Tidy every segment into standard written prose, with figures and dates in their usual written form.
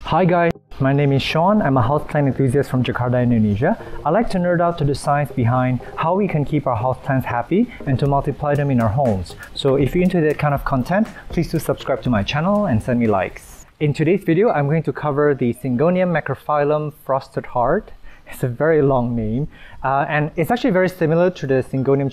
Hi guys, my name is Sean. I'm a houseplant enthusiast from Jakarta, Indonesia. I like to nerd out to the science behind how we can keep our houseplants happy and to multiply them in our homes. So if you're into that kind of content, please do subscribe to my channel and send me likes. In today's video, I'm going to cover the Syngonium Macrophyllum frosted heart. It's a very long name, and it's actually very similar to the Syngonium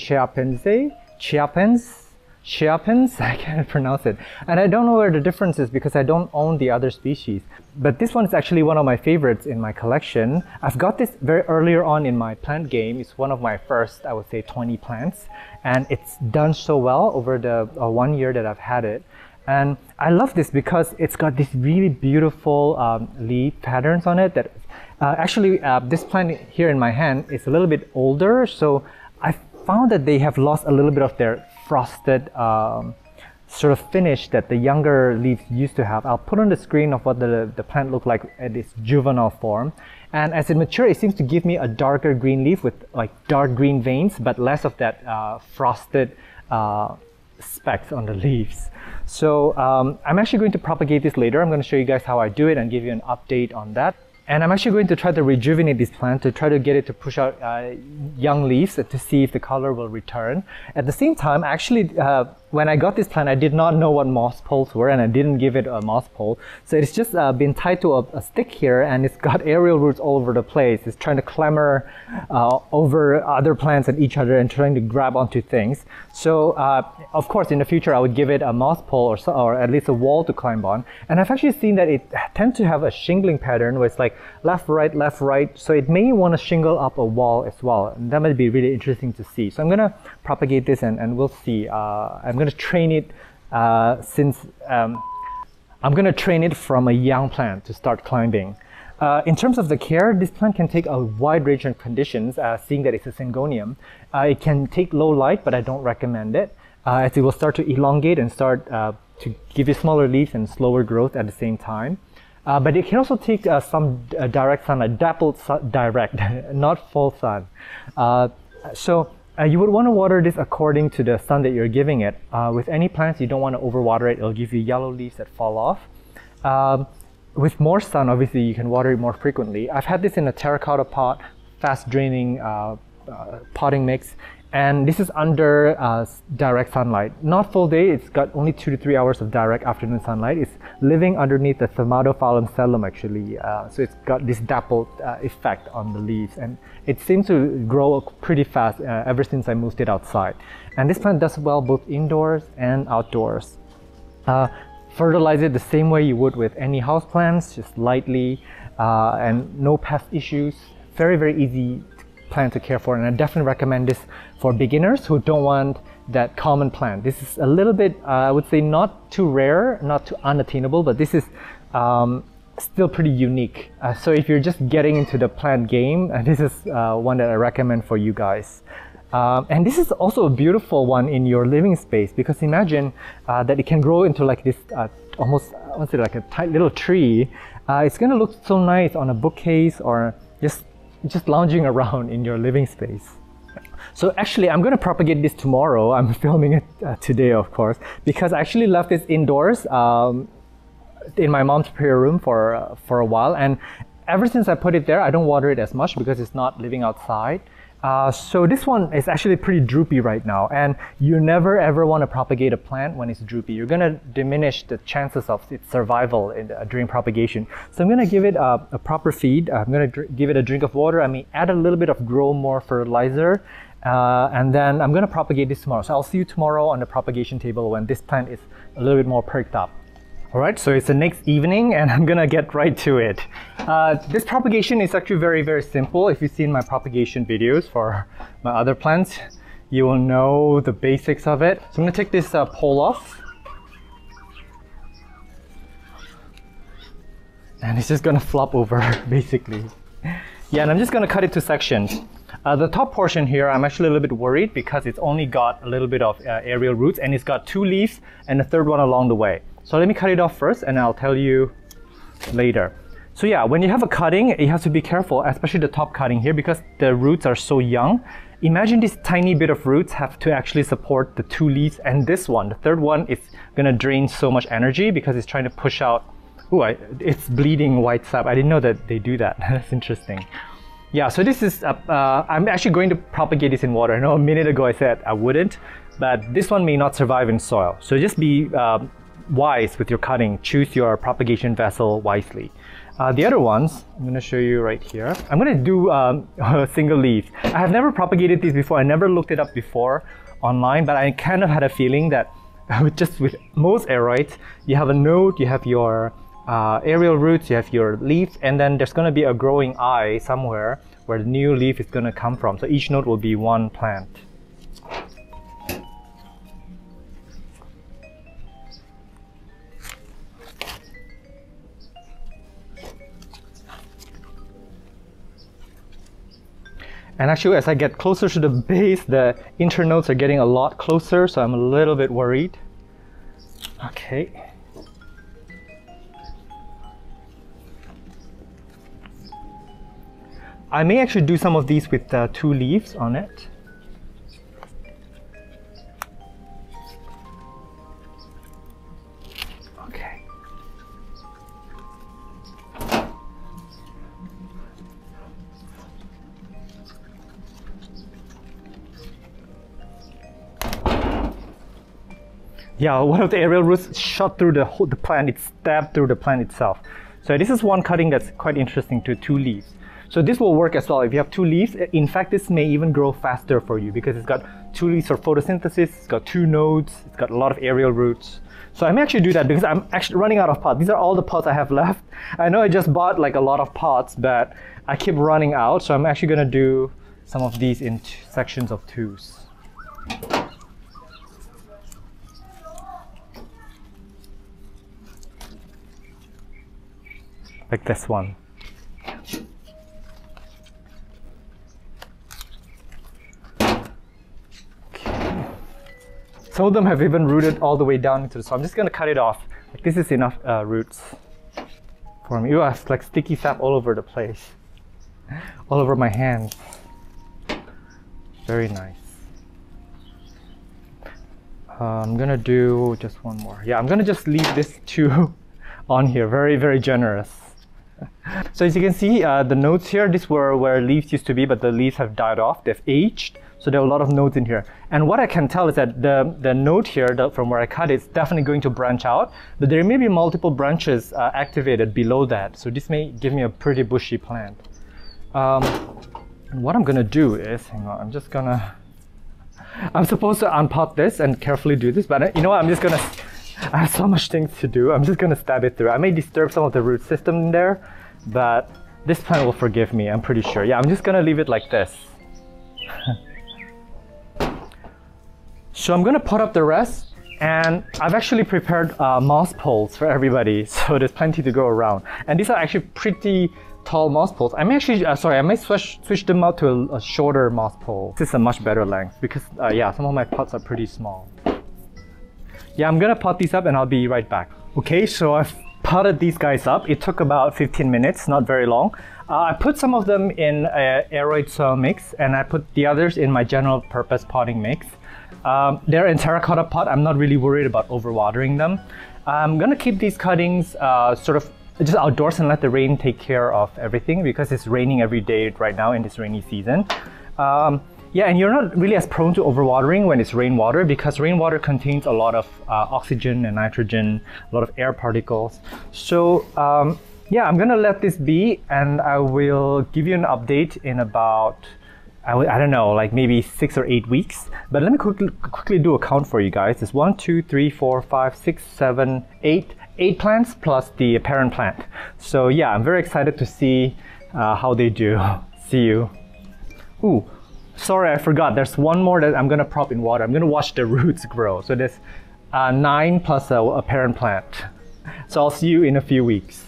Chiapense, I can't pronounce it. And I don't know where the difference is because I don't own the other species. But this one is actually one of my favorites in my collection. I've got this very earlier on in my plant game. It's one of my first, I would say, 20 plants. And it's done so well over the 1 year that I've had it. And I love this because it's got these really beautiful leaf patterns on it that this plant here in my hand is a little bit older. So I found that they have lost a little bit of their frosted sort of finish that the younger leaves used to have. I'll put on the screen of what the plant looked like at its juvenile form. And as it matures, it seems to give me a darker green leaf with like dark green veins, but less of that frosted specks on the leaves. So I'm actually going to propagate this later. I'm going to show you guys how I do it and give you an update on that. And I'm actually going to try to rejuvenate this plant to try to get it to push out young leaves to see if the color will return. At the same time, actually, when I got this plant, I did not know what moss poles were and I didn't give it a moss pole. So it's just been tied to a stick here and it's got aerial roots all over the place. It's trying to clamber over other plants and each other and trying to grab onto things. So of course, in the future, I would give it a moss pole or at least a wall to climb on. And I've actually seen that it tends to have a shingling pattern where it's like left, right. So it may want to shingle up a wall as well. And that might be really interesting to see. So I'm going to propagate this and we'll see. I'm going to train it I'm going to train it from a young plant to start climbing. In terms of the care, this plant can take a wide range of conditions, seeing that it's a Syngonium. It can take low light, but I don't recommend it, as it will start to elongate and start to give you smaller leaves and slower growth at the same time. But it can also take some direct sunlight, dappled direct, not full sun. You would want to water this according to the sun that you're giving it. With any plants, you don't want to overwater it. It'll give you yellow leaves that fall off. With more sun, obviously, you can water it more frequently. I've had this in a terracotta pot, fast draining potting mix. And this is under direct sunlight. Not full day, it's got only 2 to 3 hours of direct afternoon sunlight. It's living underneath the Spermatophyllum actually. So it's got this dappled effect on the leaves. And it seems to grow pretty fast ever since I moved it outside. And this plant does well both indoors and outdoors. Fertilize it the same way you would with any house plants, just lightly and no pest issues. Very, very easy plant to care for, and I definitely recommend this for beginners who don't want that common plant. This is a little bit, I would say, not too rare, not too unattainable, but this is still pretty unique. So if you're just getting into the plant game, this is one that I recommend for you guys. And this is also a beautiful one in your living space because imagine that it can grow into like this almost, I want to say like a tight little tree. It's going to look so nice on a bookcase or just lounging around in your living space. So actually, I'm going to propagate this tomorrow. I'm filming it today, of course, because I actually left this indoors in my mom's prayer room for a while. And ever since I put it there, I don't water it as much because it's not living outside. So this one is actually pretty droopy right now, and you never ever want to propagate a plant when it's droopy. You're going to diminish the chances of its survival during propagation. So I'm going to give it a proper feed. I'm going to give it a drink of water. I may add a little bit of Grow More fertilizer, and then I'm going to propagate this tomorrow. So I'll see you tomorrow on the propagation table when this plant is a little bit more perked up. Alright, so it's the next evening and I'm gonna get right to it. This propagation is actually very, very simple. If you've seen my propagation videos for my other plants, you will know the basics of it. So I'm gonna take this pole off. And it's just gonna flop over, basically. Yeah, and I'm just gonna cut it to sections. The top portion here, I'm actually a little bit worried because it's only got a little bit of aerial roots and it's got 2 leaves and a third one along the way. So let me cut it off first and I'll tell you later. So yeah, when you have a cutting, you have to be careful, especially the top cutting here because the roots are so young. Imagine this tiny bit of roots have to actually support the 2 leaves and this one. The third one is gonna drain so much energy because it's trying to push out Oh, it's bleeding white sap. I didn't know that they do that. That's interesting. Yeah, so this is, I'm actually going to propagate this in water. I know a minute ago I said I wouldn't, but this one may not survive in soil. So just be wise with your cutting. Choose your propagation vessel wisely. The other ones, I'm going to show you right here. I'm going to do single leaf. I have never propagated these before. I never looked it up before online, but I kind of had a feeling that with most aeroids, you have a node, you have your aerial roots, you have your leaf, and then there's going to be a growing eye somewhere where the new leaf is going to come from. So each node will be one plant. And actually, as I get closer to the base, the internodes are getting a lot closer, so I'm a little bit worried. Okay. I may actually do some of these with 2 leaves on it. Okay. Yeah, one of the aerial roots shot through the plant. It stabbed through the plant itself. So this is one cutting that's quite interesting to 2 leaves. So this will work as well if you have 2 leaves. In fact, this may even grow faster for you because it's got 2 leaves for photosynthesis, it's got 2 nodes, it's got a lot of aerial roots. So I may actually do that because I'm actually running out of pots. These are all the pots I have left. I know I just bought like a lot of pots, but I keep running out. So I'm actually gonna do some of these in sections of 2s. Like this one. Some of them have even rooted all the way down into the soil. I'm just going to cut it off. Like, this is enough roots for me. Ooh, I have like sticky sap all over the place. All over my hands. Very nice. I'm going to do just one more. Yeah, I'm going to just leave this 2 on here. Very, very generous. So as you can see, the nodes here, these were where leaves used to be, but the leaves have died off. They've aged. So there are a lot of nodes in here. And what I can tell is that the node here, from where I cut it, is definitely going to branch out. But there may be multiple branches activated below that. So this may give me a pretty bushy plant. And what I'm going to do is, hang on, I'm supposed to unpot this and carefully do this. But you know what, I have so much things to do. I'm just going to stab it through. I may disturb some of the root system in there, but this plant will forgive me, I'm pretty sure. Yeah, I'm just going to leave it like this. So I'm going to pot up the rest, and I've actually prepared moss poles for everybody, so there's plenty to go around. And these are actually pretty tall moss poles. I may actually, I may switch them out to a shorter moss pole. This is a much better length because, yeah, some of my pots are pretty small. Yeah, I'm going to pot these up and I'll be right back. Okay, so I've potted these guys up. It took about 15 minutes, not very long. I put some of them in aeroid soil mix, and I put the others in my general purpose potting mix. They're in terracotta pot. I'm not really worried about overwatering them. I'm gonna keep these cuttings sort of just outdoors and let the rain take care of everything because it's raining every day right now in this rainy season. Yeah, and you're not really as prone to overwatering when it's rainwater because rainwater contains a lot of oxygen and nitrogen, a lot of air particles. So yeah, I'm gonna let this be, and I will give you an update in about, I don't know, like maybe 6 or 8 weeks. But let me quickly do a count for you guys. It's 1, 2, 3, 4, 5, 6, 7, 8 plants plus the parent plant. So yeah, I'm very excited to see how they do. See you. Ooh, sorry, I forgot. There's one more that I'm gonna prop in water. I'm gonna watch the roots grow. So there's 9 plus a parent plant. So I'll see you in a few weeks.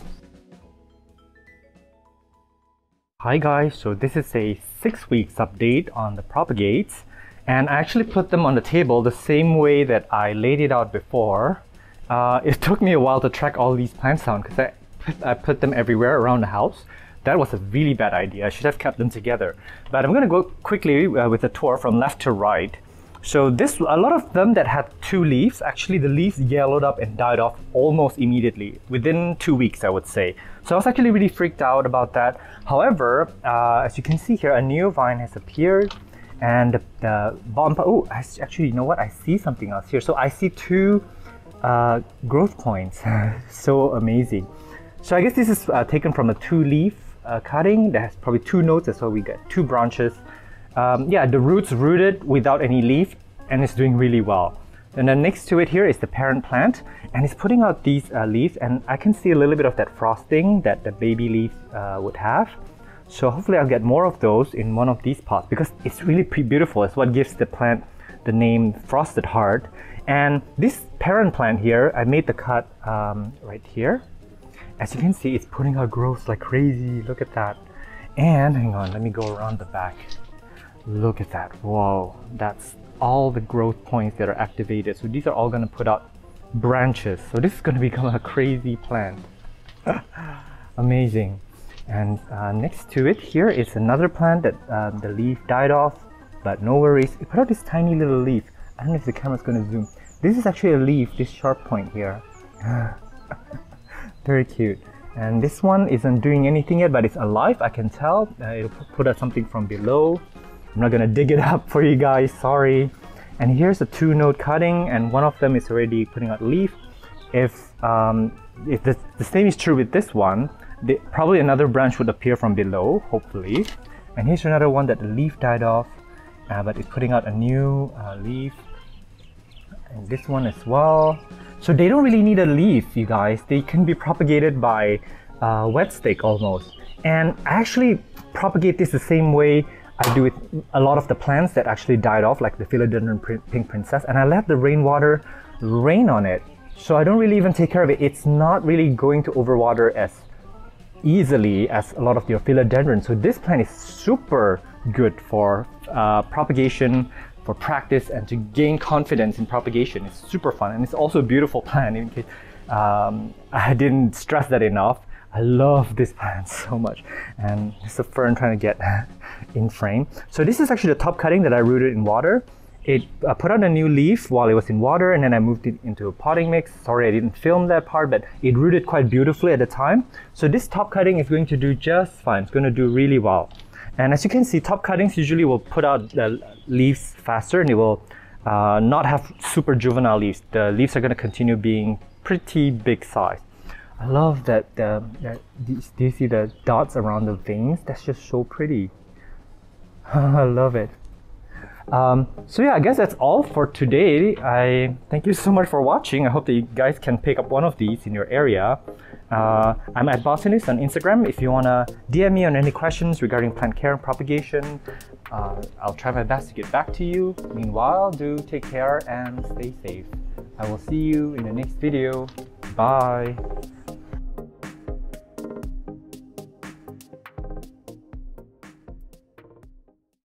Hi guys, so this is a 6 weeks update on the propagates, and I actually put them on the table the same way that I laid it out before. It took me a while to track all these plants down because I put them everywhere around the house. That was a really bad idea. I should have kept them together. But I'm going to go quickly with a tour from left to right. So a lot of them that had 2 leaves, actually the leaves yellowed up and died off almost immediately, within 2 weeks, I would say. So I was actually really freaked out about that. However, as you can see here, a new vine has appeared, and the bottom part, oh, actually, you know what? I see something else here. So I see 2 growth points. So amazing. So I guess this is taken from a 2-leaf cutting that has probably 2 nodes, that's why we get 2 branches. Yeah, the roots rooted without any leaf, and it's doing really well. And then next to it here is the parent plant, and it's putting out these leaves, and I can see a little bit of that frosting that the baby leaf would have. So hopefully I'll get more of those in one of these pots, because it's really pretty beautiful. It's what gives the plant the name Frosted Heart. And this parent plant here, I made the cut right here. As you can see, it's putting out growth like crazy. Look at that. And hang on, let me go around the back. Look at that. Whoa, that's all the growth points that are activated. So these are all going to put out branches. So this is going to become a crazy plant. Amazing. And next to it here is another plant that the leaf died off, but no worries. It put out this tiny little leaf. I don't know if the camera's going to zoom. This is actually a leaf, this sharp point here. Very cute. And this one isn't doing anything yet, but it's alive, I can tell. It'll put out something from below. I'm not gonna dig it up for you guys, sorry. And here's a 2-node cutting, and one of them is already putting out leaf. If the same is true with this one, probably another branch would appear from below, hopefully. And here's another one that the leaf died off, but it's putting out a new leaf. And this one as well. So they don't really need a leaf, you guys. They can be propagated by wet stake almost. And I actually propagate this the same way I do with a lot of the plants that actually died off, like the Philodendron Pink Princess, and I let the rainwater rain on it. So I don't really even take care of it. It's not really going to overwater as easily as a lot of your philodendrons. So this plant is super good for propagation, for practice, and to gain confidence in propagation. It's super fun, and it's also a beautiful plant. In case I didn't stress that enough, I love this plant so much. And it's a fern trying to get in frame. So this is actually the top cutting that I rooted in water. It put out a new leaf while it was in water, and then I moved it into a potting mix. Sorry I didn't film that part, but it rooted quite beautifully at the time. So this top cutting is going to do just fine. It's going to do really well. And as you can see, top cuttings usually will put out the leaves faster, and it will not have super juvenile leaves. The leaves are going to continue being pretty big size. I love that. Do you see the dots around the veins? That's just so pretty. I love it. So yeah, I guess that's all for today. I thank you so much for watching. I hope that you guys can pick up one of these in your area. I'm at Botanist on Instagram. If you want to DM me on any questions regarding plant care and propagation, I'll try my best to get back to you. Meanwhile, do take care and stay safe. I will see you in the next video. Bye.